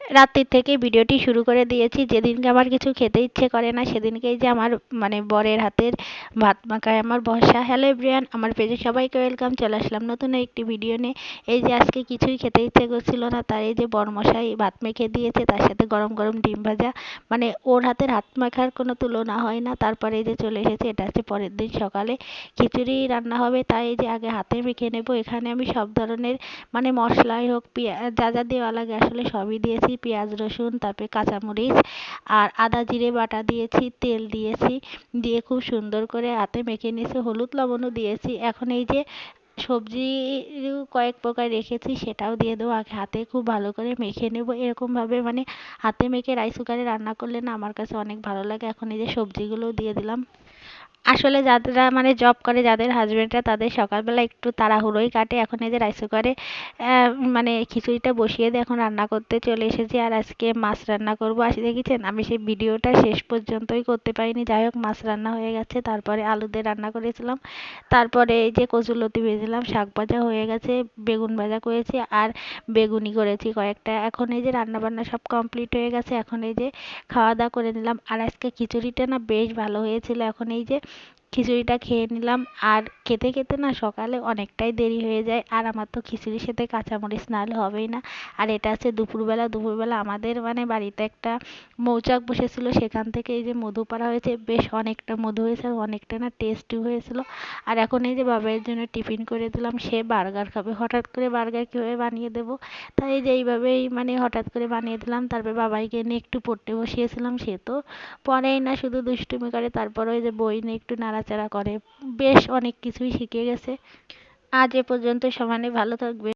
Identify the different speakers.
Speaker 1: রাত্রির থেকে ভিডিওটি শুরু করে দিয়েছি। যেদিনকে আমার কিছু খেতে ইচ্ছে করে না সেদিনকেই যে আমার বরের হাতের ভাত মাখায় আমার বর্ষা। হ্যালো এভরিওয়ান, আমার পেজে সবাইকে ওয়েলকাম। চলে আসলাম নতুন একটি ভিডিও নিয়ে। এই যে আজকে কিছুই খেতে ইচ্ছে করছিল না, তার এই যে বরমশাই ভাত মেখে দিয়েছে, তার সাথে গরম গরম ডিম ভাজা। ওর হাতের হাত মাখার কোনো তুলনা হয় না। তারপরে এই যে চলে এসেছে, এটা হচ্ছে পরের দিন সকালে খিচুড়ি রান্না হবে, তাই এই যে আগে হাতে মেখে নেব। এখানে আমি সব ধরনের মশলাই হোক, যা যা দেওয়া লাগে আসলে সবই দিয়েছি। পেঁয়াজ রসুন, তারপরে কাঁচামরিচ আর আদা জিরে বাটা দিয়েছি, তেল দিয়েছি, দিয়ে খুব সুন্দর করে হাতে মেখে নিয়েছি, হলুদ লবণও দিয়েছি। এখন এই যে সবজি কয়েক প্রকার রেখেছি সেটাও দিয়ে দেবো। আগে হাতে খুব ভালো করে মেখে নেব। এরকমভাবে হাতে মেখে রাইস কুকারে রান্না করলে না আমার কাছে অনেক ভালো লাগে। এখন এই যে সবজিগুলোও দিয়ে দিলাম। আসলে যারা জব করে, যাদের হাজবেন্ডরা, তাদের সকালবেলা একটু তাড়াহুড়োই কাটে। এখন এই যে রাইস কুকারে খিচুড়িটা বসিয়ে দিয়ে এখন রান্না করতে চলে এসেছি। আর আজকে মাছ রান্না করব। দেখেছেন, আমি সেই ভিডিওটা শেষ পর্যন্তই করতে পারিনি। যাই হোক, মাছ রান্না হয়ে গেছে। তারপরে আলু দিয়ে রান্না করেছিলাম। তারপরে এই যে কচুলতি ভেজেছিলাম, শাক ভাজা হয়ে গেছে, বেগুন ভাজা করেছি আর বেগুনি করেছি কয়েকটা। এখন এই যে রান্না বান্না সব কমপ্লিট হয়ে গেছে। এখন এই যে খাওয়া দাওয়া করে নিলাম। আর আজকে খিচুড়িটা না বেশ ভালো হয়েছিল। এখন এই যে খিচুড়িটা খেয়ে নিলাম। আর খেতে খেতে না সকালে অনেকটাই দেরি হয়ে যায়। আর আমার তো খিচুড়ির সাথে কাঁচামরিচ না হলে হবেই না। আর এটা হচ্ছে দুপুরবেলা। দুপুরবেলা আমাদের বাড়িতে একটা মৌচাক বসেছিল, সেখান থেকে এই যে মধু পাড়া হয়েছে। বেশ অনেকটা মধু হয়েছে আর অনেকটা না টেস্টি হয়েছিল। আর এখন এই যে বাবার জন্য টিফিন করে দিলাম, সে বার্গার খাবে। হঠাৎ করে বার্গার কীভাবে বানিয়ে দেবো, তাই এই যে এইভাবেই হঠাৎ করে বানিয়ে দিলাম। তারপরে বাবাইকে নিয়ে একটু পড়তে বসিয়েছিলাম, সে তো পড়েই না, শুধু দুষ্টুমি করে। তারপরে ওই যে বই নিয়ে একটু নাড়াচাড়া করে। বেশ অনেক কিছুই শিখে গেছে। আজ এ পর্যন্ত, সমানে ভালো থাকবে।